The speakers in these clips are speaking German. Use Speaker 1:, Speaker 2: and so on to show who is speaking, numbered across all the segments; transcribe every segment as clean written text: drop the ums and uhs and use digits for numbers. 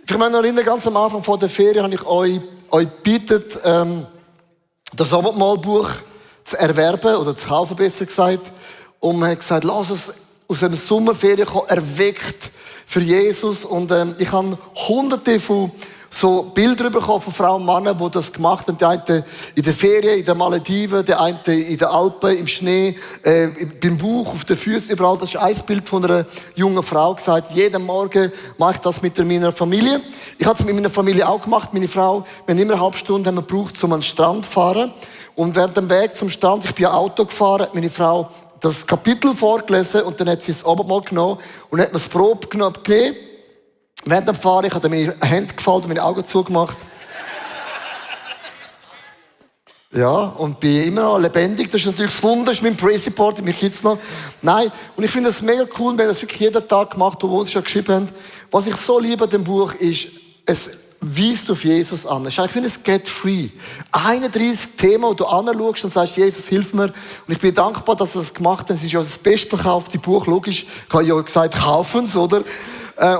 Speaker 1: Ich meine, noch erinnern, ganz am Anfang von der Ferien habe ich euch gebeten, das Abendmahlbuch zu erwerben oder zu kaufen, besser gesagt. Und man hat gesagt, lass es aus einer Sommerferien kommen, erweckt für Jesus. Und ich habe hunderte von so Bilder bekommen von Frauen und Männern, die das gemacht haben. Die einen in den Ferien, in den Malediven, der eine in den Alpen, im Schnee, beim Bauch, auf den Füßen, überall. Das ist ein Bild von einer jungen Frau gesagt. Jeden Morgen mache ich das mit meiner Familie. Ich habe es mit meiner Familie auch gemacht. Meine Frau, wir haben immer eine halbe Stunde gebraucht, um an den Strand zu fahren. Und während dem Weg zum Strand, ich bin Auto gefahren, hat meine Frau das Kapitel vorgelesen und dann hat sie das Abendmahl genommen und hat mir das Brot genommen. Während dem Fahren, ich habe meine Hände gefaltet, meine Augen zugemacht. Ja, und bin immer noch lebendig. Das ist natürlich das Wunder, das ist mein Praise-Report, mich gibt's noch. Nein, und ich finde es mega cool, wenn das wirklich jeden Tag gemacht, wo wir uns schon geschrieben haben. Was ich so liebe an dem Buch ist, es weist auf Jesus an. Es ist eigentlich wie ein Get Free. 31 Themen, wo du anschaust und sagst, Jesus, hilf mir. Und ich bin dankbar, dass wir das gemacht haben. Es ist ja das bestverkaufte Buch, logisch. Ich habe ja gesagt, kaufen es, oder?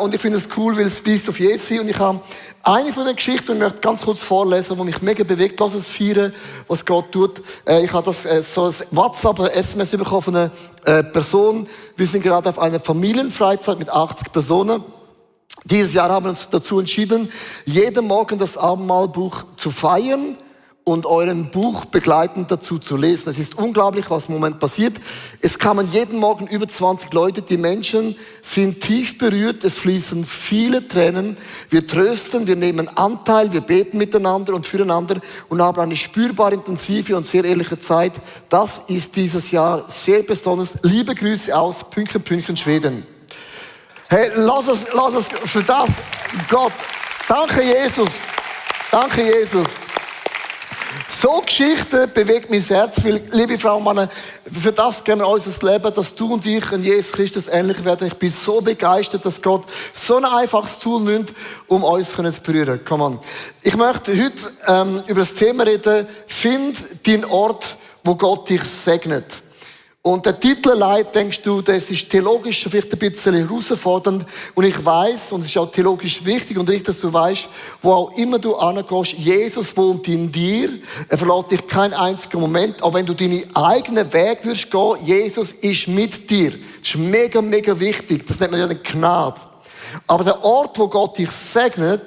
Speaker 1: Und ich finde es cool, weil es weist auf Jesus hin. Und ich habe eine von den Geschichten, und ich möchte ganz kurz vorlesen, die mich mega bewegt. Lass es feiern, was Gott tut. Ich habe das so ein WhatsApp, ein SMS bekommen von einer Person. Wir sind gerade auf einer Familienfreizeit mit 80 Personen. Dieses Jahr haben wir uns dazu entschieden, jeden Morgen das Abendmahlbuch zu feiern und euren Buch begleitend dazu zu lesen. Es ist unglaublich, was im Moment passiert. Es kamen jeden Morgen über 20 Leute. Die Menschen sind tief berührt. Es fließen viele Tränen. Wir trösten, wir nehmen Anteil, wir beten miteinander und füreinander und haben eine spürbar intensive und sehr ehrliche Zeit. Das ist dieses Jahr sehr besonders. Liebe Grüße aus Pünken, Schweden. Hey, lass es für das, Gott. Danke, Jesus. Danke, Jesus. So Geschichten bewegt mein Herz, weil, liebe Frau und Männer, für das geben wir unser Leben, dass du und ich in Jesus Christus ähnlich werden. Ich bin so begeistert, dass Gott so ein einfaches Tool nimmt, um uns zu berühren. Come on. Ich möchte heute über das Thema reden, find deinen Ort, wo Gott dich segnet. Und der Titel allein, denkst du, das ist theologisch vielleicht ein bisschen herausfordernd. Und ich weiss, und es ist auch theologisch wichtig und richtig, dass du weißt, wo auch immer du angehst, Jesus wohnt in dir. Er verlässt dich keinen einzigen Moment. Auch wenn du deinen eigenen Weg wirst gehen, Jesus ist mit dir. Das ist mega, mega wichtig. Das nennt man ja die Gnade. Aber der Ort, wo Gott dich segnet,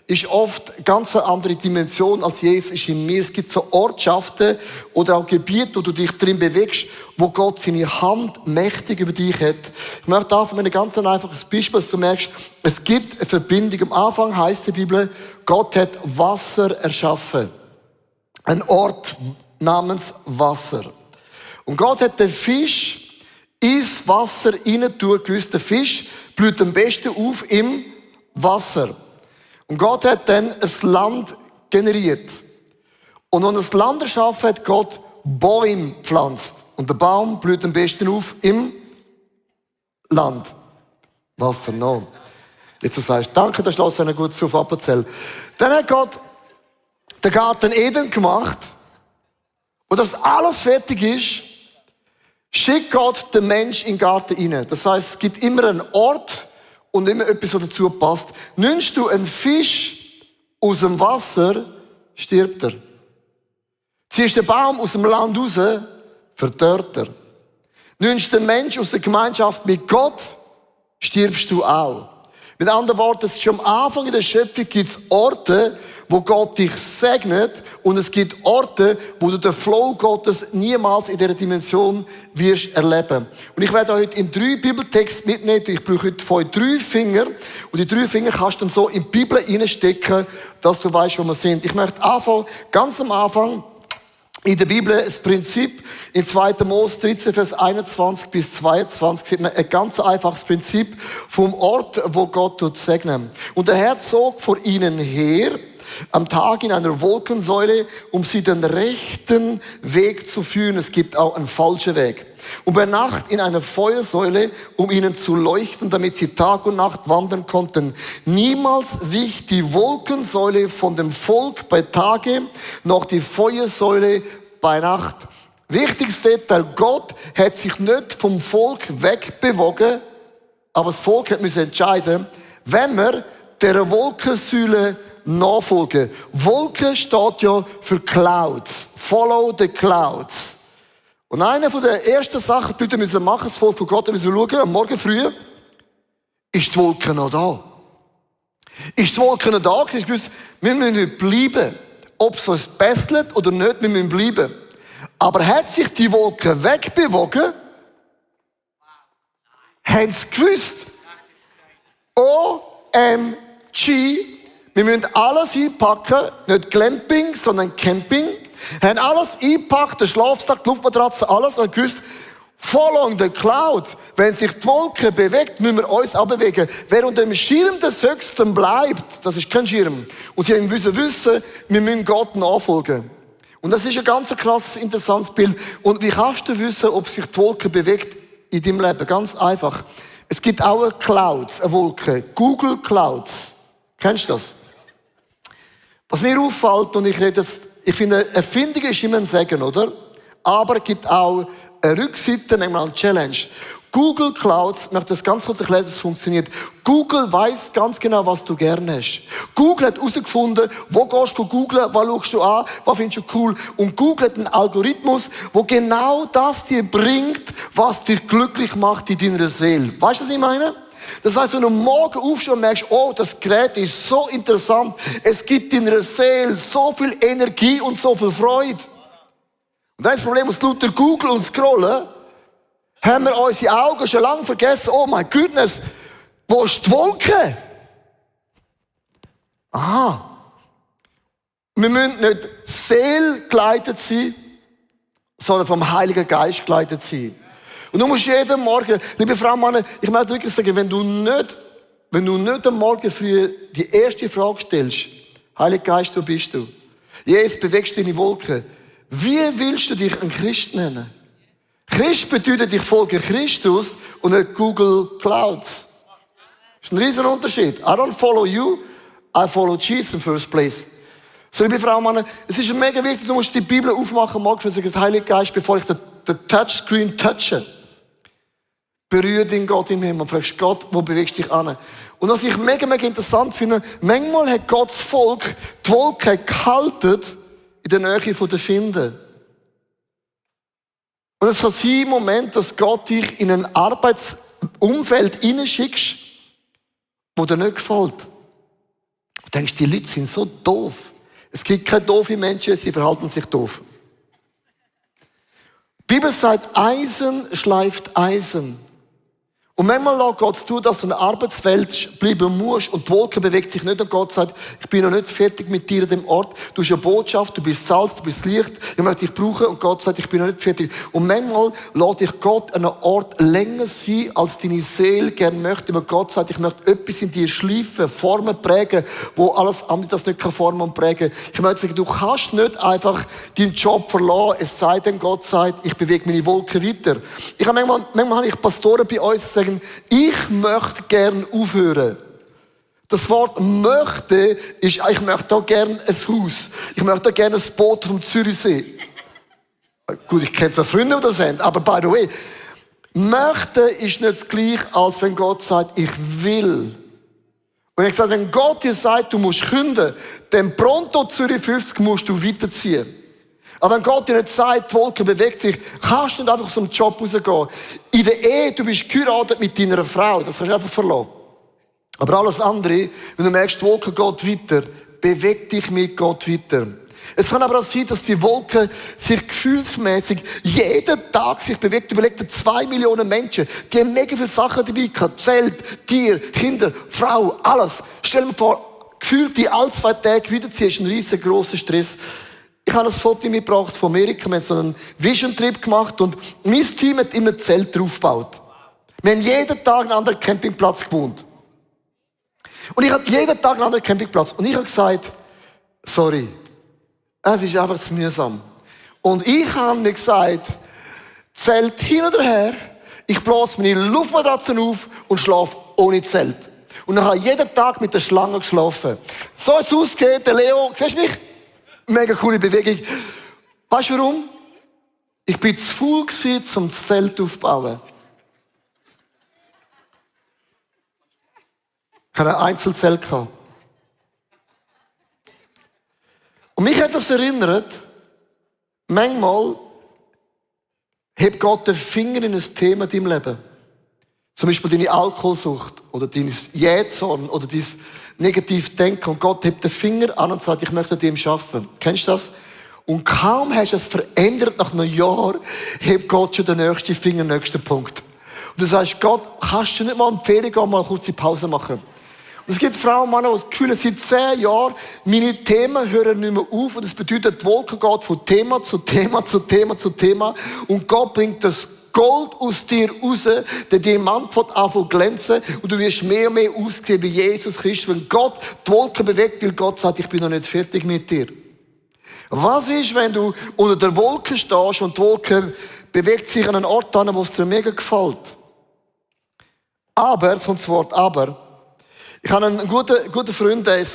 Speaker 1: ist oft ganz eine andere Dimension als Jesus ist in mir. Es gibt so Ortschaften oder auch Gebiete, wo du dich drin bewegst, wo Gott seine Hand mächtig über dich hat. Ich möchte da von einem ganz einfaches Beispiel, dass du merkst, es gibt eine Verbindung. Am Anfang heißt die Bibel, Gott hat Wasser erschaffen. Ein Ort namens Wasser. Und Gott hat den Fisch ins Wasser rein tun. Gewusst, der Fisch blüht am besten auf im Wasser. Und Gott hat dann ein Land generiert. Und wenn er das Land erschaffen hat, Gott Bäume pflanzt. Und der Baum blüht am besten auf im Land. Wasser, no. Jetzt sagst du, danke, das lässt einen gut auf Appenzell. Dann hat Gott den Garten Eden gemacht. Und dass alles fertig ist, schickt Gott den Menschen in den Garten rein. Das heißt, es gibt immer einen Ort, und immer etwas, was dazu passt. Nimmst du einen Fisch aus dem Wasser, stirbt er. Ziehst den Baum aus dem Land raus, verdorrt er. Nimmst den Mensch aus der Gemeinschaft mit Gott, stirbst du auch. Mit anderen Worten, es ist schon am Anfang in der Schöpfung gibt es Orte, wo Gott dich segnet und es gibt Orte, wo du den Flow Gottes niemals in dieser Dimension wirst erleben. Und ich werde heute in 3 Bibeltexte mitnehmen. Ich brauche heute von 3 Finger und die 3 Finger kannst du dann so in die Bibel reinstecken, dass du weißt, wo wir sind. Ich möchte anfangen, ganz am Anfang, in der Bibel das Prinzip, in 2. Mose 13, Vers 21 bis 22, sieht man ein ganz einfaches Prinzip vom Ort, wo Gott segnet. Und der Herr zog vor ihnen her, am Tag in einer Wolkensäule, um sie den rechten Weg zu führen. Es gibt auch einen falschen Weg. Und bei Nacht in einer Feuersäule, um ihnen zu leuchten, damit sie Tag und Nacht wandern konnten. Niemals wich die Wolkensäule von dem Volk bei Tage, noch die Feuersäule bei Nacht. Wichtigstes Detail, Gott hat sich nicht vom Volk wegbewogen, aber das Volk hat müssen entscheiden, wenn wir dieser Wolkensäule nachfolgen. Wolke steht ja für Clouds. Follow the Clouds. Und eine der ersten Sachen, die wir machen, das Volk von Gott, müssen wir schauen, am Morgen früh, ist die Wolke noch da? Ist die Wolke noch da? Ich wusste, wir müssen nicht bleiben. Ob es uns besselt oder nicht, wir müssen bleiben. Aber hat sich die Wolke wegbewogen? Haben sie gewusst? OMG, wir müssen alles einpacken, nicht Glamping, sondern Camping. Haben alles eingepackt, den Schlafsack, die Luftmatratze, alles und gewusst, following the cloud. Wenn sich die Wolke bewegt, müssen wir uns abbewegen. Wer unter dem Schirm des Höchsten bleibt, das ist kein Schirm. Und sie müssen wissen, wir müssen Gott nachfolgen. Und das ist ein ganz krasses, interessantes Bild. Und wie kannst du wissen, ob sich die Wolke bewegt in deinem Leben? Ganz einfach. Es gibt auch eine Clouds, eine Wolke. Google Clouds. Kennst du das? Was mir auffällt, und ich finde, Erfindung ist immer ein Segen, oder? Aber es gibt auch eine Rückseite, nämlich eine Challenge. Google Clouds, ich möchte das ganz kurz erklären, wie es funktioniert. Google weiss ganz genau, was du gerne hast. Google hat herausgefunden, wo gehst du googlen, was schaust du an, was findest du cool. Und Google hat einen Algorithmus, der genau das dir bringt, was dich glücklich macht in deiner Seele. Weißt du, was ich meine? Das heisst, wenn du morgen aufstehst und merkst, oh, das Gerät ist so interessant, es gibt in deiner Seele so viel Energie und so viel Freude. Und dann ist das Problem, aus lauter Google und Scrollen, haben wir unsere Augen schon lange vergessen, oh my goodness, wo ist die Wolke? Aha. Wir müssen nicht seelgeleitet sein, sondern vom Heiligen Geist geleitet sein. Und du musst jeden Morgen, liebe Frau, Mann, ich möchte wirklich sagen, wenn du nicht am Morgen früh die erste Frage stellst, Heiliger Geist, wo bist du? Jesus, bewegst du deine Wolke. Wie willst du dich ein Christ nennen? Christ bedeutet, ich folge Christus und nicht Google Clouds. Das ist ein riesen Unterschied. I don't follow you, I follow Jesus in first place. So, liebe Frau, Mann, es ist mega wichtig, du musst die Bibel aufmachen, morgen und sagen, Heiliger Geist, bevor ich den Touchscreen touche. Berühre den Gott im Himmel und fragst Gott, wo bewegst du dich an? Und was ich mega, mega interessant finde, manchmal hat Gottes Volk die Wolke gehalten in der Nähe der Finden. Und es kann sein im Moment, dass Gott dich in ein Arbeitsumfeld hineinschickst, wo dir nicht gefällt. Du denkst, die Leute sind so doof. Es gibt keine doofen Menschen, sie verhalten sich doof. Die Bibel sagt, Eisen schleift Eisen. Und manchmal lässt Gott zu, dass du in der Arbeitswelt bleiben musst und die Wolke bewegt sich nicht und Gott sagt, ich bin noch nicht fertig mit dir an dem Ort. Du hast eine Botschaft, du bist Salz, du bist Licht, ich möchte dich brauchen und Gott sagt, ich bin noch nicht fertig. Und manchmal lässt dich Gott an einem Ort länger sein, als deine Seele gerne möchte. Aber Gott sagt, ich möchte etwas in dir schleifen, formen, prägen, wo alles andere das nicht formen und prägen kann. Ich möchte sagen, du kannst nicht einfach deinen Job verlassen, es sei denn, Gott sagt, ich bewege meine Wolke weiter. Manchmal habe ich Pastoren bei uns, die sagen, ich möchte gern aufhören. Das Wort möchte ist, ich möchte auch gern ein Haus. Ich möchte auch gern ein Boot vom Zürichsee. Gut, ich kenne zwar Freunde, die das haben, aber by the way, möchte ist nicht das Gleiche, als wenn Gott sagt, ich will. Und ich gesagt, wenn Gott dir sagt, du musst kündigen, dann pronto Zürich 50 musst du weiterziehen. Aber wenn Gott dir nicht sagt, die Wolke bewegt sich, kannst du nicht einfach aus dem Job rausgehen. In der Ehe, du bist geheiratet mit deiner Frau, das kannst du einfach verlassen. Aber alles andere, wenn du merkst, die Wolke geht weiter, beweg dich mit Gott weiter. Es kann aber auch sein, dass die Wolke sich gefühlsmäßig jeden Tag sich bewegt. Überleg dir 2 Millionen Menschen, die haben mega viele Sachen dabei gehabt. Zelt, Tier, Kinder, Frau, alles. Stell dir vor, gefühlt die alle 2 Tage wiederziehen, ist ein riesengroßer Stress. Ich habe ein Foto mitgebracht von Amerika. Wir haben so einen Vision-Trip gemacht und mein Team hat immer Zelte draufgebaut. Wir haben jeden Tag einen anderen Campingplatz gewohnt. Und ich hatte jeden Tag einen anderen Campingplatz. Und ich habe gesagt, sorry, es ist einfach zu mühsam. Und ich habe mir gesagt, Zelt hin oder her, ich blase meine Luftmatratzen auf und schlafe ohne Zelt. Und dann habe ich jeden Tag mit der Schlange geschlafen. So ist es ausgeht, der Leo, siehst du mich? Mega coole Bewegung. Weißt du warum? Ich bin zu faul gewesen, zum Zelt aufzubauen. Ich hatte eine Einzelzelle. Und mich hat das erinnert, manchmal hebt Gott den Finger in ein Thema in deinem Leben. Zum Beispiel deine Alkoholsucht oder dein Jähzorn oder dein negativ Denken. Und Gott hebt den Finger an und sagt, ich möchte an dem arbeiten. Kennst du das? Und kaum hast du es verändert, nach einem Jahr, hebt Gott schon den nächsten Finger, den nächsten Punkt. Und du sagst, Gott, kannst du nicht mal in die Ferien gehen, mal kurz die Pause machen? Und es gibt Frauen und Männer, die das Gefühl haben, seit 10 Jahren, meine Themen hören nicht mehr auf. Und das bedeutet, die Wolke geht von Thema zu Thema zu Thema zu Thema. Und Gott bringt das Gold aus dir raus, der Diamant wird anfangen zu glänzen und du wirst mehr und mehr aussehen wie Jesus Christus, wenn Gott die Wolken bewegt, weil Gott sagt, ich bin noch nicht fertig mit dir. Was ist, wenn du unter der Wolke stehst und die Wolke bewegt sich an einen Ort an, wo es dir mega gefällt? Aber, von das Wort aber, ich habe einen guten Freund, der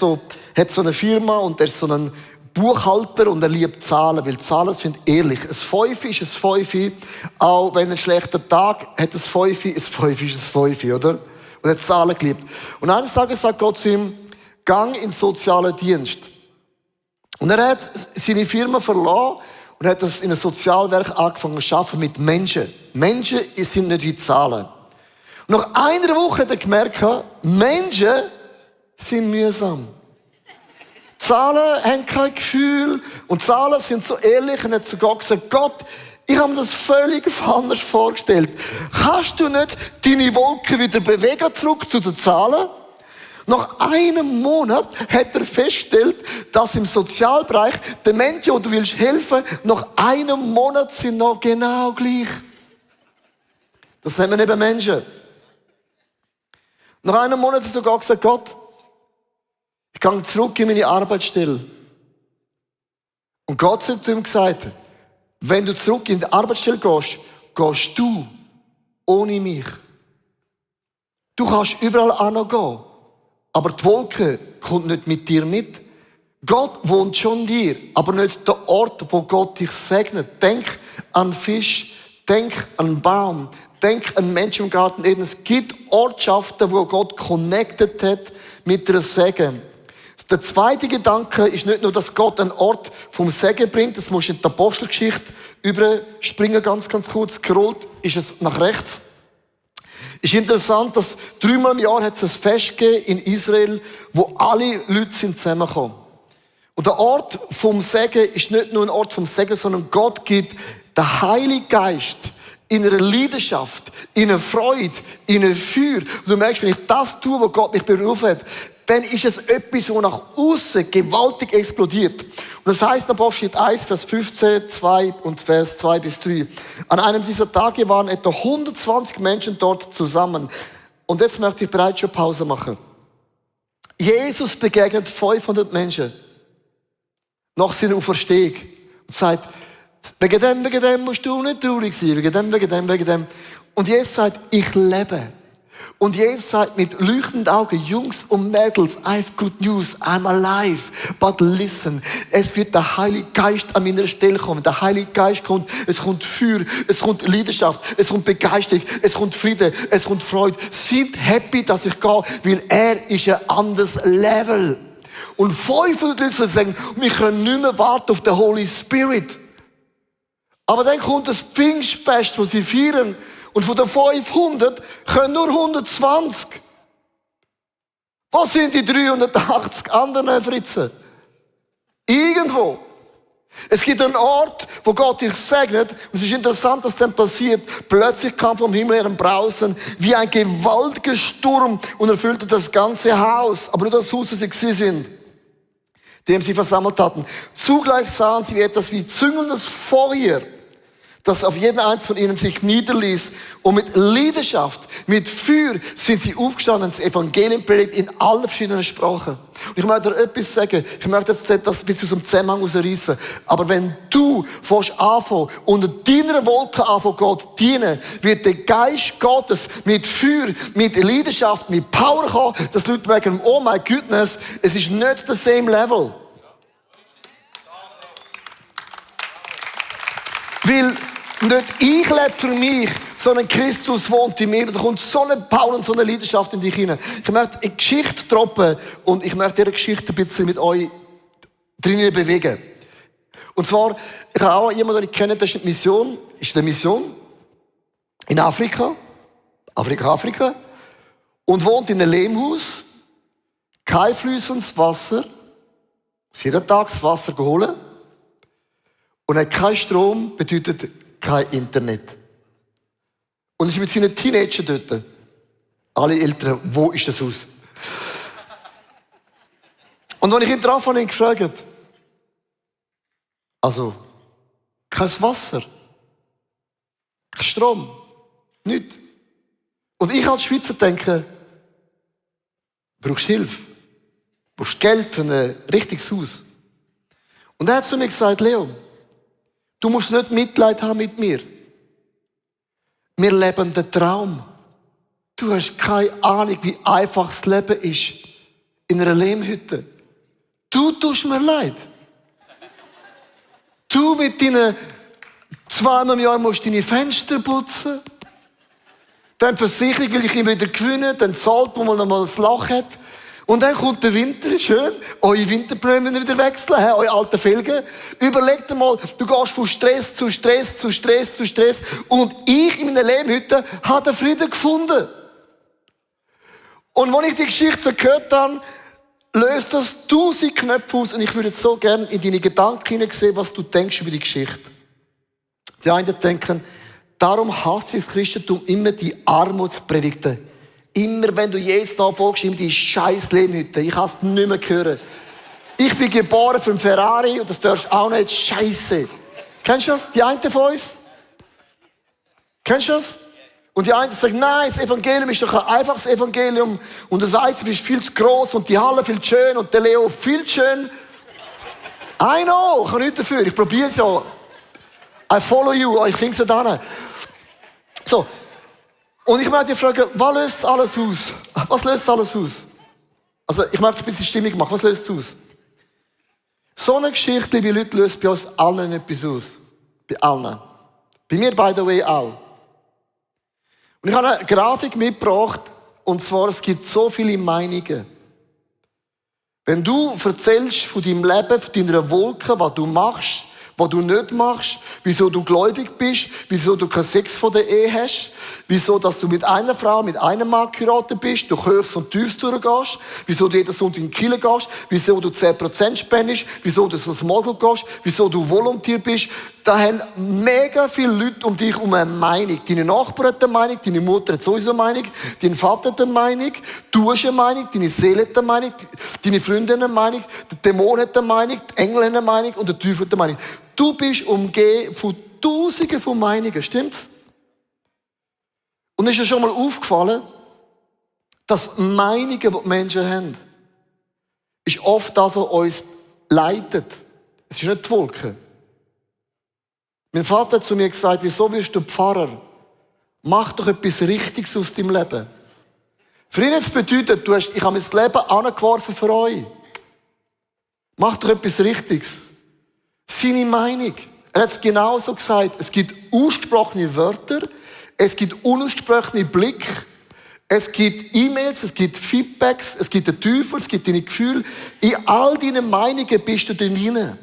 Speaker 1: hat so eine Firma und der ist so ein Buchhalter und er liebt Zahlen, weil Zahlen sind ehrlich. Ein Fünfi ist ein Fünfi, auch wenn ein schlechter Tag hat ein Fünfi ist ein Fünfi, oder? Und er hat Zahlen geliebt. Und eines Tages sagt Gott zu ihm, gang in den sozialen Dienst. Und er hat seine Firma verlassen und hat das in einem Sozialwerk angefangen zu arbeiten mit Menschen. Menschen sind nicht wie Zahlen. Und nach einer Woche hat er gemerkt, Menschen sind mühsam. Zahlen haben kein Gefühl und Zahlen sind so ehrlich und hat sogar gesagt, Gott, ich habe mir das völlig anders vorgestellt. Kannst du nicht deine Wolke wieder bewegen zurück zu den Zahlen? Nach einem Monat hat er festgestellt, dass im Sozialbereich die Menschen, die du willst helfen, nach einem Monat sind noch genau gleich. Das haben wir eben Menschen. Nach einem Monat hat er sogar gesagt, Gott, ich gehe zurück in meine Arbeitsstelle. Und Gott hat zu ihm gesagt, wenn du zurück in die Arbeitsstelle gehst, gehst du ohne mich. Du kannst überall hingehen, aber die Wolke kommt nicht mit dir mit. Gott wohnt schon in dir, aber nicht der Ort, wo Gott dich segnet. Denk an Fisch, denk an Baum, denk an Menschen im Garten Eden. Es gibt Ortschaften, wo Gott connected hat mit der Segen. Der zweite Gedanke ist nicht nur, dass Gott einen Ort vom Segen bringt, das musst du in die Apostelgeschichte überspringen, ganz kurz, gerollt ist es nach rechts. Ist interessant, dass 3-mal im Jahr hat es ein Fest gegeben in Israel, wo alle Leute sind zusammengekommen. Und der Ort vom Segen ist nicht nur ein Ort vom Segen, sondern Gott gibt den Heiligen Geist in einer Leidenschaft, in einer Freude, in einer Feuer. Und du merkst, wenn ich das tue, was Gott mich berufen hat, dann ist es etwas, das nach außen gewaltig explodiert. Und das heißt in Apostelgeschichte 1, Vers 15, 2 und Vers 2 bis 3. An einem dieser Tage waren etwa 120 Menschen dort zusammen. Und jetzt möchte ich bereits schon Pause machen. Jesus begegnet 500 Menschen nach seiner Auferstehung und sagt, wegen dem musst du nicht traurig sein, wegen dem. Und Jesus sagt, ich lebe. Und Jesus sagt mit leuchtenden Augen, Jungs und Mädels, I have good news, I'm alive. But listen, es wird der Heilige Geist an meiner Stelle kommen. Der Heilige Geist kommt, es kommt Feuer, es kommt Leidenschaft, es kommt Begeisterung, es kommt Friede, es kommt Freude. Seid happy, dass ich gehe, weil er ist ein anderes Level. Und 500 Leute sagen, wir können nicht mehr warten auf den Holy Spirit. Aber dann kommt das Pfingstfest, das sie feiern. Und von den 500 können nur 120. Was sind die 380 anderen Fritzen? Irgendwo. Es gibt einen Ort, wo Gott dich segnet. Und es ist interessant, was dann passiert. Plötzlich kam vom Himmel her ein Brausen, wie ein gewaltiger Sturm und erfüllte das ganze Haus. Aber nur das Haus, das sie gewesen sind, dem sie versammelt hatten. Zugleich sahen sie etwas wie züngelndes Feuer, das auf jeden einzelnen von ihnen sich niederließ. Und mit Leidenschaft, mit Feuer sind sie aufgestanden, das Evangelium predigt in allen verschiedenen Sprachen. Und ich möchte dir etwas sagen, ich möchte jetzt das ein bisschen aus dem Zusammenhang rausreißen. Aber wenn du anfangen, unter deiner Wolke anfangen, Gott dienen, wird der Geist Gottes mit Feuer, mit Leidenschaft, mit Power kommen, dass Leute merken, oh my goodness, es ist nicht the same level. Weil nicht ich lebe für mich, so ein Christus wohnt in mir, da kommt so eine Power und so eine Leidenschaft in dich hinein. Ich möchte eine Geschichte droppen und ich möchte diese Geschichte ein bisschen mit euch drinnen bewegen. Und zwar, ich habe auch jemanden, den ich kenne, das ist eine Mission in Afrika, und wohnt in einem Lehmhaus, kein fließendes Wasser, muss jeden Tag das Wasser holen und hat kein Strom, bedeutet kein Internet. Und ist mit seinen Teenagern dort. Alle Eltern, wo ist das Haus? Und als ich ihn drauf habe, habe ich ihn gefragt, also, kein Wasser, kein Strom, nichts. Und ich als Schweizer denke, brauchst Hilfe, brauchst Geld für ein richtiges Haus. Und er hat zu mir gesagt, Leo, du musst nicht Mitleid haben mit mir. Wir leben den Traum. Du hast keine Ahnung, wie einfach das Leben ist in einer Lehmhütte. Du tust mir leid. Du mit deinen 2 im Jahr musst deine Fenster putzen. Dann die Versicherung will ich ihn wieder gewinnen. Dann zahlt man noch mal ein Loch hat. Und dann kommt der Winter, schön. Eure Winterpläne müssen wieder wechseln, eure alten Felgen. Überleg dir mal, du gehst von Stress zu Stress zu Stress zu Stress. Und ich in meiner Lehmhütte habe den Frieden gefunden. Und als ich die Geschichte so gehört habe, löst das 1000 Knöpfe aus. Und ich würde so gerne in deine Gedanken hineinsehen, was du denkst über die Geschichte. Die einen denken, darum hasse ich das Christentum immer die Armutspredigten. Immer wenn du Jesus nachfolgst, immer die scheiß Lehmhütte. Ich kann es nicht mehr hören. Ich bin geboren für einen Ferrari und das darfst du auch nicht. Scheiße. Kennst du das? Die einen von uns? Kennst du das? Und die einen sagen, nein, das Evangelium ist doch ein einfaches Evangelium und das ICF ist viel zu gross und die Halle viel zu schön und der Leo viel zu schön. I know, ich kann nichts dafür. Ich probiere es ja. I follow you. Ich bringe es da hin. So. Und ich möchte dich fragen, was löst alles aus? Was löst alles aus? Also, ich möchte es ein bisschen stimmig machen. Was löst es aus? So eine Geschichte, liebe Leute, löst bei uns allen etwas aus. Bei allen. Bei mir, by the way, auch. Und ich habe eine Grafik mitgebracht, und zwar, es gibt so viele Meinungen. Wenn du erzählst von deinem Leben, von deiner Wolke, was du machst, was du nicht machst, wieso du gläubig bist, wieso du keinen Sex vor der Ehe hast, wieso dass du mit einer Frau, mit einem Mann geheiratet bist, durch Höchst und Tiefst durchgehst, wieso du jeden Sonntag in die Kirche gehst, wieso du 10% spendest, wieso du so Small gehst, wieso du Volunteer bist. Da haben mega viele Leute um dich um eine Meinung. Deine Nachbarn hat eine Meinung, deine Mutter hat sowieso eine Meinung, dein Vater hat eine Meinung, du hast eine Meinung, deine Seele hat eine Meinung, deine Freundin hat eine Meinung, der Dämon hat eine Meinung, die Engel haben eine Meinung und der Teufel hat eine Meinung. Du bist umgeben von Tausenden von Meinungen, stimmt's? Und ist dir schon mal aufgefallen, dass Meinungen, die die Menschen haben, ist oft das, was uns leitet. Es ist nicht die Wolke. Mein Vater hat zu mir gesagt, wieso wirst du Pfarrer? Mach doch etwas Richtiges aus deinem Leben. Für ihn das bedeutet, ich habe mein Leben angeworfen für euch. Mach doch etwas Richtiges. Seine Meinung. Er hat es genauso gesagt. Es gibt ausgesprochene Wörter, es gibt unausgesprochene Blicke, es gibt E-Mails, es gibt Feedbacks, es gibt den Teufel, es gibt deine Gefühle. In all deinen Meinungen bist du drin.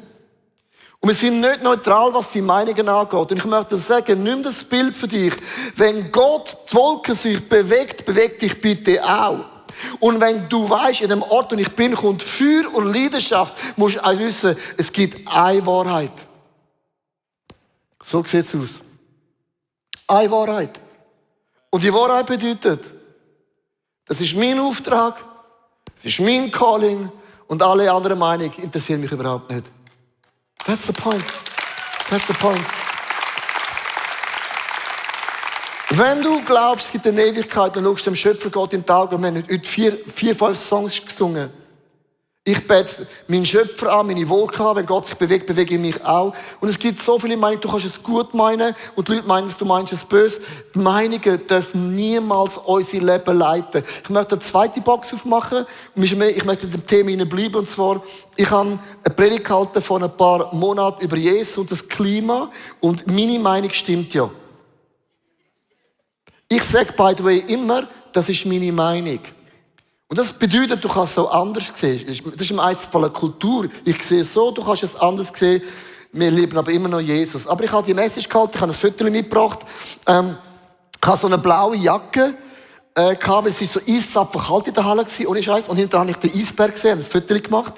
Speaker 1: Und wir sind nicht neutral, was die Meinungen angeht. Und ich möchte sagen, nimm das Bild für dich. Wenn Gott die Wolke sich bewegt, bewegt dich bitte auch. Und wenn du weißt, in dem Ort, wo ich bin, kommt Feuer und Leidenschaft, musst du auch wissen, es gibt eine Wahrheit. So sieht es aus. Eine Wahrheit. Und die Wahrheit bedeutet, das ist mein Auftrag, das ist mein Calling und alle anderen Meinungen interessieren mich überhaupt nicht. That's the point. That's the point. Wenn du glaubst, es gibt eine Ewigkeit, dann schaust du dem Schöpfer Gott in die Augen. Und wir haben heute 4-5 Songs gesungen. Ich bete meinen Schöpfer an, meine Wolke an. Wenn Gott sich bewegt, bewege ich mich auch. Und es gibt so viele Meinungen, du kannst es gut meinen und die Leute meinen, du meinst es böse. Die Meinungen dürfen niemals unser Leben leiten. Ich möchte eine zweite Box aufmachen und ich möchte in dem Thema bleiben. Und zwar, ich habe eine Predigt gehalten vor ein paar Monaten über Jesus und das Klima und meine Meinung stimmt ja. Ich sage, by the way, immer, das ist meine Meinung. Und das bedeutet, du kannst es auch anders sehen. Das ist im Einzelfall eine Kultur. Ich sehe es so, du kannst es anders sehen. Wir lieben aber immer noch Jesus. Aber ich habe die Message gehalten, ich habe ein Foto mitgebracht. Ich habe so eine blaue Jacke gehabt, weil es ist so eiszapfen kalt in der Halle war, ohne Scheiß. Und hinterher habe ich den Eisberg gesehen, ein Foto gemacht.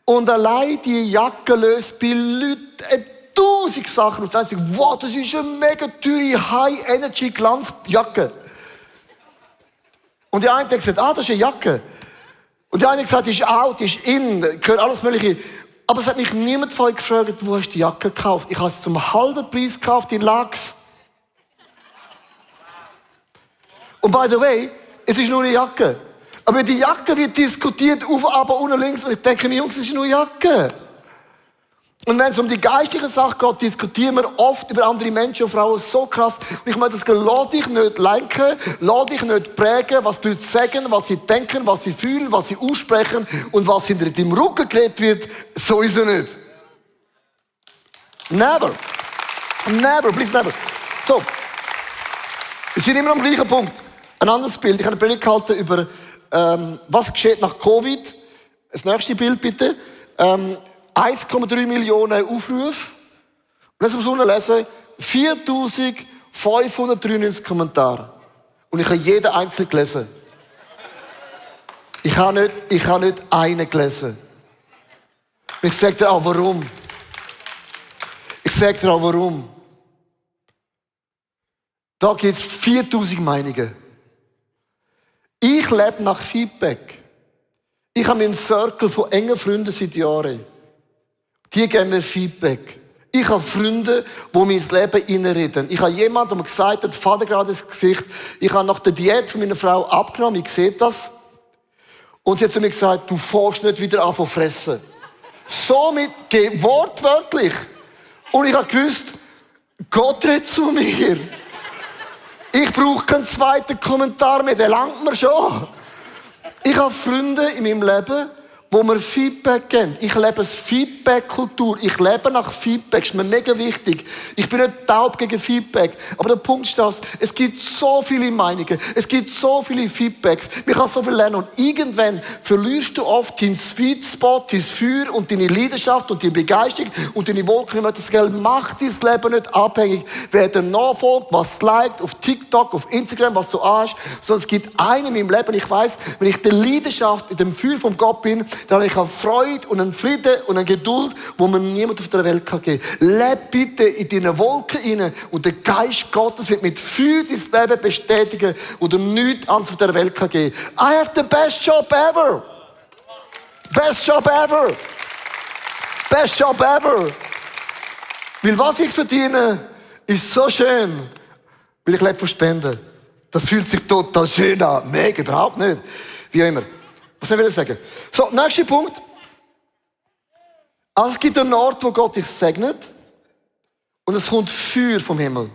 Speaker 1: Und allein die Jacke löst bei Leuten 1000 Sachen. Und dann sagen sie, wow, das ist eine mega teure High-Energy-Glanzjacke. Und die eine hat gesagt, das ist eine Jacke. Und die eine hat gesagt, die ist out, die ist in, gehört alles Mögliche. Aber es hat mich niemand von euch gefragt, wo hast du die Jacke gekauft? Ich habe sie zum halben Preis gekauft in Lachs. Und by the way, es ist nur eine Jacke. Aber die Jacke wird diskutiert, auf, aber unten links. Und ich denke mir, Jungs, es ist nur eine Jacke. Und wenn es um die geistliche Sache geht, diskutieren wir oft über andere Menschen und Frauen so krass. Und ich möchte das sagen, lass dich nicht lenken, lass dich nicht prägen, was die Leute sagen, was sie denken, was sie fühlen, was sie aussprechen und was hinter deinem Rücken geredet wird, so ist es nicht. Never. Never, please never. So. Wir sind immer am gleichen Punkt. Ein anderes Bild. Ich habe eine Predigt gehalten über, was geschieht nach Covid. Das nächste Bild bitte. 1,3 Millionen Aufrufe. Und das muss man lesen. 4.593 Kommentare. Und ich habe jeden einzelnen gelesen. Ich habe nicht einen gelesen. Ich sage dir auch warum. Da gibt es 4.000 Meinungen. Ich lebe nach Feedback. Ich habe meinen Circle von engen Freunden seit Jahren. Die geben mir Feedback. Ich habe Freunde, die mein Leben reinreden. Ich habe jemanden, der mir gesagt hat, Vater gerade ins Gesicht, ich habe nach der Diät von meiner Frau abgenommen, ich sehe das. Und sie hat zu mir gesagt, du fährst nicht wieder an zu fressen. Somit, wortwörtlich. Und ich habe gewusst, Gott redet zu mir. Ich brauche keinen zweiten Kommentar mehr, der langt mir schon. Ich habe Freunde in meinem Leben, wo mir Feedback geben. Ich lebe eine Feedback-Kultur. Ich lebe nach Feedback. Das ist mir mega wichtig. Ich bin nicht taub gegen Feedback. Aber der Punkt ist das, es gibt so viele Meinungen. Es gibt so viele Feedbacks. Man kann so viel lernen. Und irgendwann verlierst du oft deinen Sweet Spot, dein Feuer und deine Leidenschaft und deine Begeisterung und deine Wolken. Das Geld macht dein Leben nicht abhängig, wer dir nachfolgt, was liked, auf TikTok, auf Instagram, was du hast. Sondern es gibt einen in meinem Leben. Ich weiss, wenn ich in der Leidenschaft, in dem Feuer von Gott bin, dann habe ich eine Freude und einen Frieden und eine Geduld, wo man niemand auf der Welt geben kann. Leb bitte in deine Wolken hinein und der Geist Gottes wird mit Feuer dein Leben bestätigen, wo du nichts anderes auf der Welt geben kann. I have the best job ever. Best job ever. Best job ever. Weil was ich verdiene, ist so schön, weil ich lebe von Spenden. Das fühlt sich total schön an. Mega, überhaupt nicht. Wie auch immer. Was will ich sagen? So, nächster Punkt. Also es gibt einen Ort, wo Gott dich segnet und es kommt Feuer vom Himmel.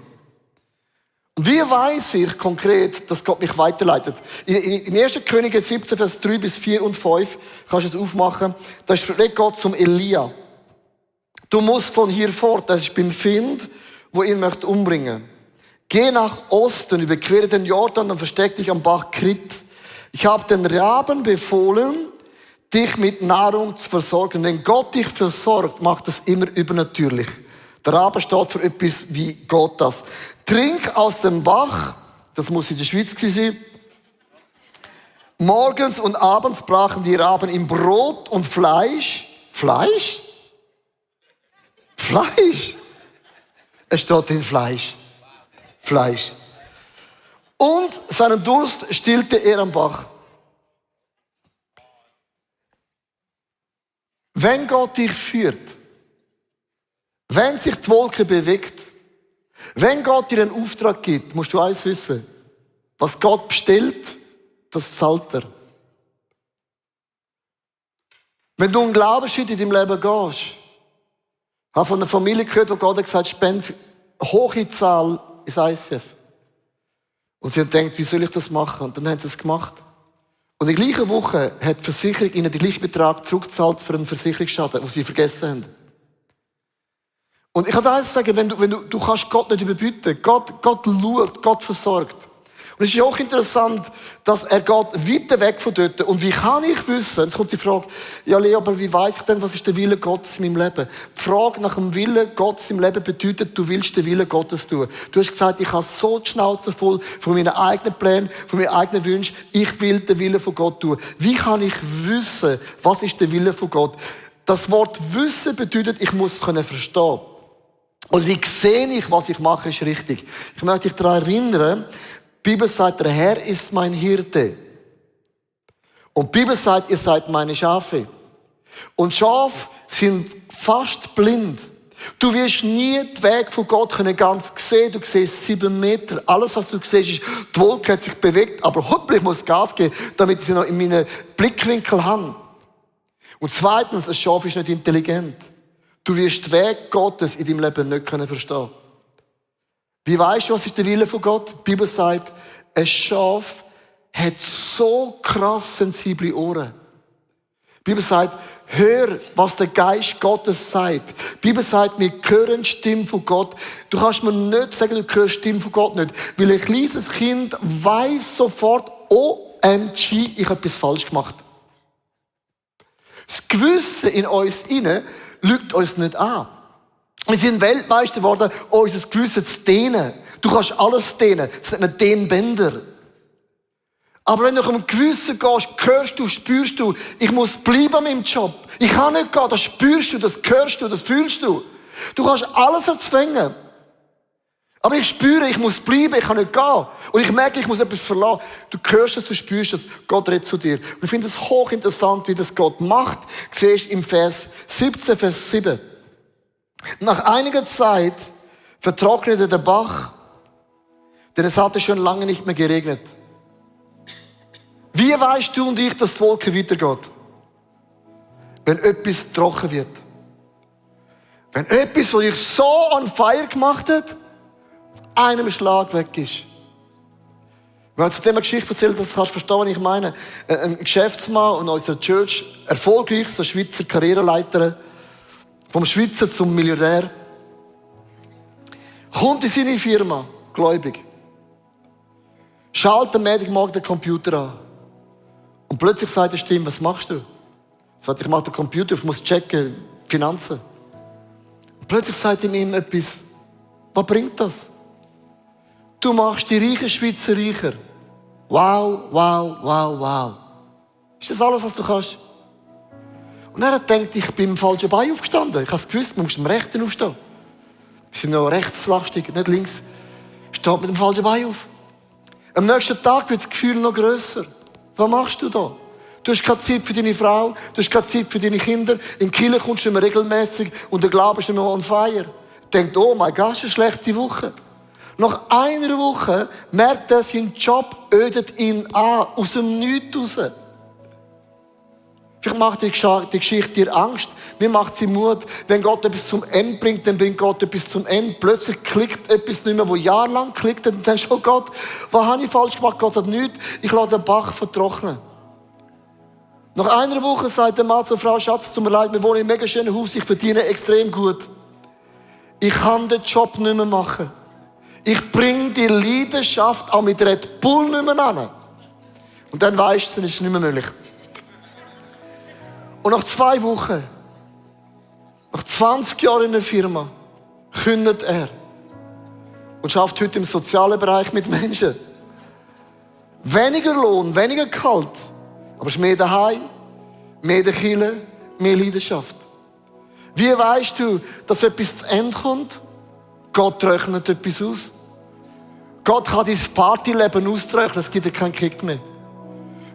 Speaker 1: Und wie weiss ich konkret, dass Gott mich weiterleitet? In 1. Könige 17, Vers 3 bis 4 und 5, kannst du es aufmachen, da spricht Gott zum Elia. Du musst von hier fort, das ist beim Find, wo ihn möchte umbringen. Geh nach Osten, überquere den Jordan und versteck dich am Bach Krit. Ich habe den Raben befohlen, dich mit Nahrung zu versorgen. Wenn Gott dich versorgt, macht das immer übernatürlich. Der Rabe steht für etwas wie Gott das. Trink aus dem Bach, das muss in der Schweiz sein. Morgens und abends brachen die Raben ihm Brot und Fleisch. Fleisch? Fleisch? Es steht in Fleisch. Fleisch. Und seinen Durst stillte er am Bach. Wenn Gott dich führt, wenn sich die Wolke bewegt, wenn Gott dir einen Auftrag gibt, musst du eins wissen. Was Gott bestellt, das zahlt er. Wenn du einen Glaubensschritt in deinem Leben gehst, ich habe von einer Familie gehört, wo Gott hat gesagt, spend hohe Zahl ins ICF. Und sie haben gedacht, wie soll ich das machen? Und dann haben sie es gemacht. Und in der gleichen Woche hat die Versicherung ihnen den gleichen Betrag zurückgezahlt für einen Versicherungsschaden, den sie vergessen haben. Und ich kann eines sagen, wenn du kannst Gott nicht überbieten. Gott schaut, Gott versorgt. Und es ist auch interessant, dass er geht weiter weg von dort. Und wie kann ich wissen, jetzt kommt die Frage, ja Leo, aber wie weiss ich denn, was ist der Wille Gottes in meinem Leben? Die Frage nach dem Willen Gottes im Leben bedeutet, du willst den Willen Gottes tun. Du hast gesagt, ich habe so die Schnauze voll von meinen eigenen Plänen, von meinen eigenen Wünschen. Ich will den Willen von Gott tun. Wie kann ich wissen, was ist der Wille von Gott? Das Wort Wissen bedeutet, ich muss es verstehen. Und wie sehe ich, was ich mache, ist richtig. Ich möchte dich daran erinnern, die Bibel sagt, der Herr ist mein Hirte. Und die Bibel sagt, ihr seid meine Schafe. Und Schafe sind fast blind. Du wirst nie den Weg von Gott ganz sehen. Du siehst 7 Meter. Alles, was du siehst, ist, die Wolke hat sich bewegt, aber hoppla, ich muss Gas geben, damit ich sie noch in meinen Blickwinkel habe. Und zweitens, ein Schaf ist nicht intelligent. Du wirst den Weg Gottes in deinem Leben nicht verstehen. Wie weisst du, was ist der Wille von Gott? Die Bibel sagt, ein Schaf hat so krass sensible Ohren. Die Bibel sagt, hör, was der Geist Gottes sagt. Die Bibel sagt, wir hören die Stimme von Gott. Du kannst mir nicht sagen, du hörst die Stimme von Gott nicht. Weil ein kleines Kind weiss sofort, OMG, ich habe etwas falsch gemacht. Das Gewissen in uns innen lügt uns nicht an. Wir sind Weltmeister geworden, unser Gewissen zu dehnen. Du kannst alles dehnen. Das nennt man Dehnbänder. Aber wenn du nach dem Gewissen gehst, hörst du, spürst du, ich muss bleiben an meinem Job. Ich kann nicht gehen, das spürst du, das hörst du, das fühlst du. Du kannst alles erzwingen. Aber ich spüre, ich muss bleiben, ich kann nicht gehen. Und ich merke, ich muss etwas verlassen. Du hörst es, du spürst es, Gott redet zu dir. Und ich finde es hochinteressant, wie das Gott macht. Du siehst im Vers 17, Vers 7. Nach einiger Zeit vertrocknete der Bach, denn es hatte schon lange nicht mehr geregnet. Wie weißt du und ich, dass die Wolke weitergeht? Wenn etwas trocken wird. Wenn etwas, was dich so on fire gemacht hat, einem Schlag weg ist. Wenn ich zu dem eine Geschichte erzähle, das kannst du verstehen, was ich meine. Ein Geschäftsmann in unserer Church, erfolgreichster Schweizer Karriereleiter, vom Schweizer zum Milliardär, kommt in seine Firma, gläubig, schaltet am Montagmorgen den Computer an und plötzlich sagt die Stimme, was machst du? Er sagt, ich mache den Computer, ich muss checken, Finanzen. Und plötzlich sagt ihm etwas, was bringt das? Du machst die reichen Schweizer reicher. Wow, wow, wow, wow. Ist das alles, was du kannst? Und er hat gedacht, ich bin im falschen Bein aufgestanden. Ich habe es gewusst, man muss im Rechten aufstehen. Wir sind noch rechtslastig, nicht links. Steht mit dem falschen Bein auf. Am nächsten Tag wird das Gefühl noch grösser. Was machst du da? Du hast keine Zeit für deine Frau, du hast keine Zeit für deine Kinder. In die Kirche kommst du nicht mehr regelmässig und der Glaube ist nicht mehr on fire. Denkt, oh mein Gott, ist eine schlechte Woche. Nach einer Woche merkt er, sein Job ödet ihn an, aus dem Nichts raus. Vielleicht macht die Geschichte dir Angst. Mir macht sie Mut. Wenn Gott etwas zum Ende bringt, dann bringt Gott etwas zum Ende. Plötzlich klickt etwas nicht mehr, wo jahrelang klickt. Und dann denkst du, oh Gott, was habe ich falsch gemacht? Gott sagt nichts. Ich lasse den Bach vertrocknen. Nach einer Woche sagt der Mann zur Frau, Schatz, tut mir leid, wir wohnen in einem mega schönen Haus, ich verdiene extrem gut. Ich kann den Job nicht mehr machen. Ich bringe die Leidenschaft auch mit Red Bull nicht mehr an. Und dann weisst du, dann ist es nicht mehr möglich. Und nach 2 Wochen, nach 20 Jahren in der Firma, kündet er und schafft heute im sozialen Bereich mit Menschen. Weniger Lohn, weniger Gehalt, aber es ist mehr daheim, mehr in der Kirche, mehr Leidenschaft. Wie weißt du, dass etwas zu Ende kommt? Gott rechnet etwas aus. Gott kann dein Partyleben ausrechnen, es gibt dir keinen Kick mehr.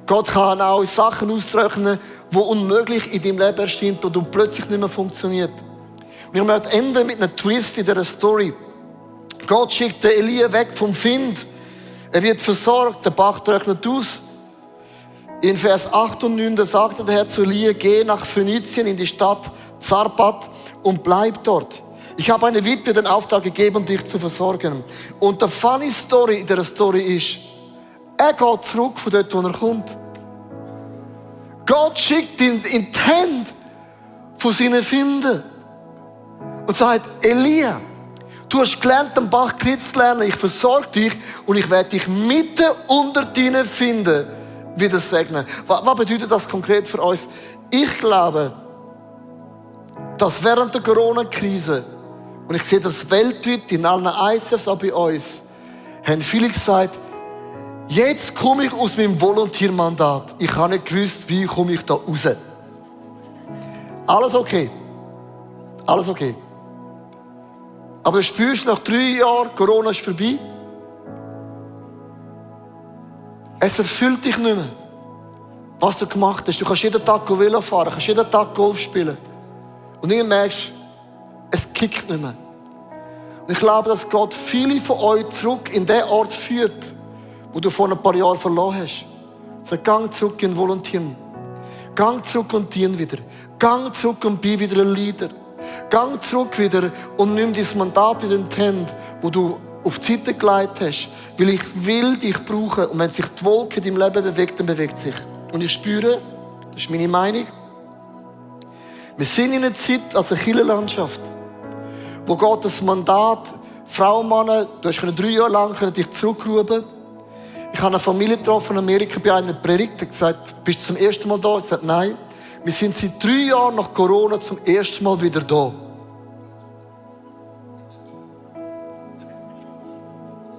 Speaker 1: Gott kann auch Sachen ausrechnen, die unmöglich in deinem Leben erscheinen und du plötzlich nicht mehr funktioniert. Und ich möchte enden mit einem Twist in dieser Story. Gott schickt den Elia weg vom Find. Er wird versorgt, der Bach trocknet aus. In Vers 8 und 9, da sagte der Herr zu Elia, geh nach Phönizien in die Stadt Zarpat und bleib dort. Ich habe eine Witwe den Auftrag gegeben, dich zu versorgen. Und der funny Story in dieser Story ist, er geht zurück von dort, wo er kommt. Gott schickt ihn in die Hände von seinen Finden und sagt, Elia, Du hast gelernt, den Bach zu lernen. Ich versorge dich und ich werde dich mitten unter deinen finden, wieder segnen. Was bedeutet das konkret für uns? Ich glaube, dass während der Corona-Krise, und ich sehe das weltweit, in allen ICFs, auch bei uns, haben viele gesagt, jetzt komme ich aus meinem Volontiermandat. Ich habe nicht gewusst, wie komme ich da raus. Alles okay. Alles okay. Aber du spürst, nach 3 Jahren, Corona ist vorbei. Es erfüllt dich nicht mehr, was du gemacht hast. Du kannst jeden Tag Velo fahren, kannst jeden Tag Golf spielen. Und dann merkst du, es kickt nicht mehr. Und ich glaube, dass Gott viele von euch zurück in den Ort führt, wo du vor ein paar Jahren verloren hast. Sag, gang zurück in Volontieren. Gang zurück und dien wieder. Gang zurück und bin wieder ein Leader. Gang zurück wieder und nimm dein Mandat wieder in die Hände, wo du auf die Seite gelegt hast. Weil ich will dich brauchen. Und wenn sich die Wolke in deinem Leben bewegt, dann bewegt sich. Und ich spüre, das ist meine Meinung, wir sind in einer Zeit, als eine Kirchenlandschaft, wo Gott das Mandat, Frau, Mann, du hast 3 Jahre lang dich zurückrufen. Ich habe eine Familie getroffen in Amerika bei einer Predigt, die gesagt, bist du zum ersten Mal da? Ich sagte, nein. Wir sind seit 3 Jahren nach Corona zum ersten Mal wieder da.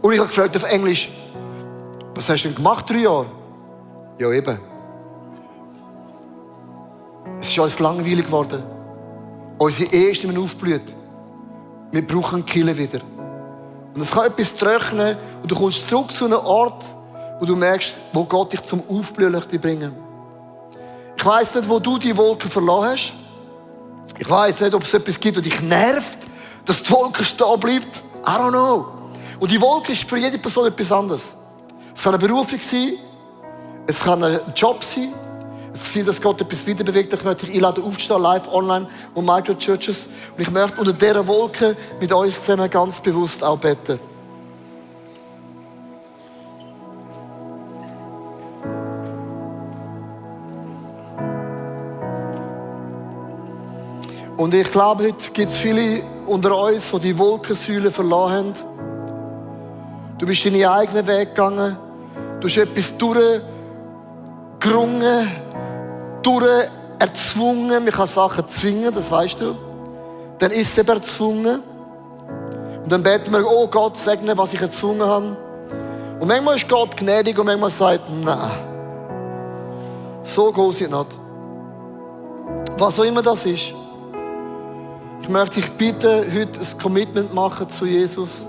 Speaker 1: Und ich habe gefragt auf Englisch, was hast du denn gemacht 3 Jahre? Ja, eben. Es ist uns langweilig geworden. Unsere Ehe ist nicht mehr aufgeblüht. Wir brauchen Kirche wieder. Und es kann etwas trocknen und du kommst zurück zu einem Ort, wo du merkst, wo Gott dich zum Aufblühen bringen möchte. Ich weiss nicht, wo du die Wolke verloren hast. Ich weiss nicht, ob es etwas gibt, das dich nervt, dass die Wolke stehen bleibt. I don't know. Und die Wolke ist für jede Person etwas anderes. Es kann eine Berufung sein, es kann ein Job sein, es kann sein, dass Gott etwas weiterbewegt. Ich möchte dich einladen, aufzustehen, live, online und Microchurches. Und ich möchte unter dieser Wolke mit uns zusammen ganz bewusst auch beten. Und ich glaube, heute gibt es viele unter uns, die Wolkensäule verloren haben. Du bist deinen eigenen Weg gegangen. Du hast etwas durchgerungen, erzwungen. Man kann Sachen zwingen, das weißt du. Dann ist es eben erzwungen. Und dann beten wir, oh Gott, segne, was ich erzwungen habe. Und manchmal ist Gott gnädig und manchmal sagt, nein. So goes it not. Was auch immer das ist. Ich möchte dich bitten, heute ein Commitment machen zu Jesus.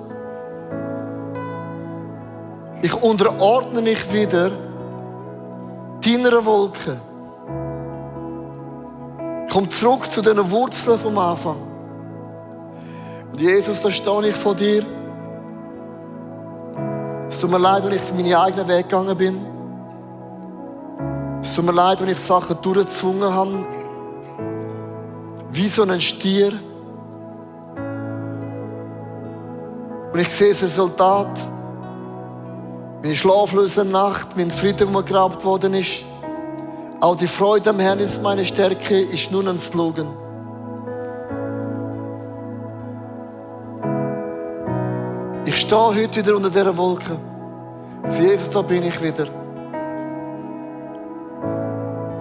Speaker 1: Ich unterordne mich wieder deiner Wolke. Ich komme zurück zu den Wurzeln vom Anfang. Und Jesus, da stehe ich vor dir. Es tut mir leid, wenn ich meinen eigenen Weg gegangen bin. Es tut mir leid, wenn ich Sachen durchgezwungen habe. Wie so ein Stier. Und ich sehe das Resultat. Meine schlaflose Nacht, mein Frieden, der mir geraubt worden ist. Auch die Freude am Herrn ist meine Stärke, ist nun ein Slogan. Ich stehe heute wieder unter dieser Wolke. Für Jesus, da bin ich wieder.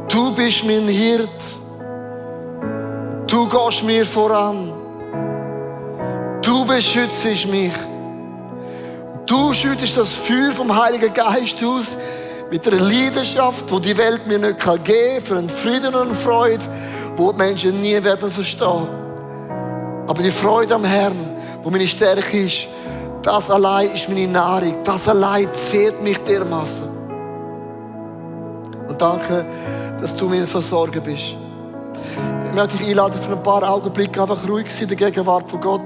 Speaker 1: Du bist mein Hirt. Du gehst mir voran. Du beschützt mich. Du schüttest das Feuer vom Heiligen Geist aus mit einer Leidenschaft, die die Welt mir nicht geben kann, für einen Frieden und eine Freude, die die Menschen nie werden verstehen. Aber die Freude am Herrn, wo meine Stärke ist, das allein ist meine Nahrung. Das allein zehrt mich dermaßen. Und danke, dass du mein Versorger bist. Ich möchte dich einladen, für ein paar Augenblicke einfach ruhig sein in der Gegenwart von Gott.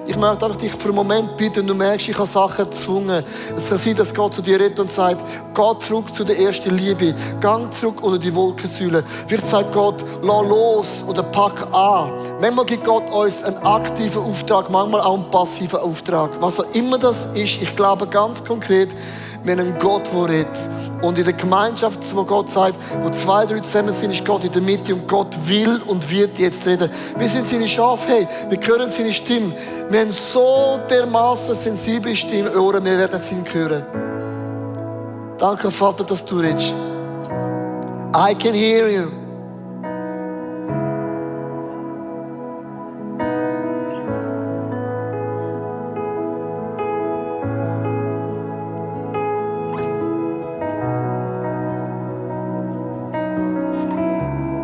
Speaker 1: Ich möchte einfach dich für einen Moment bitten, du merkst, ich habe Sachen erzwungen. Es kann sein, dass Gott zu dir redet und sagt, geh zurück zu der ersten Liebe. Gang zurück unter die Wolkensäule. Vielleicht sagt Gott, lass los oder pack an. Manchmal gibt Gott uns einen aktiven Auftrag, manchmal auch einen passiven Auftrag. Was auch immer das ist, ich glaube ganz konkret, wir haben einen Gott, der redet. Und in der Gemeinschaft, wo Gott sagt, wo 2, 3 zusammen sind, ist Gott in der Mitte und Gott will und wird jetzt reden. Wir sind seine Schafe, hey, wir hören seine Stimme. Wir haben so dermaßen sensible Stimmohren, wir werden es ihn hören. Danke, Vater, dass du redest. I can hear you.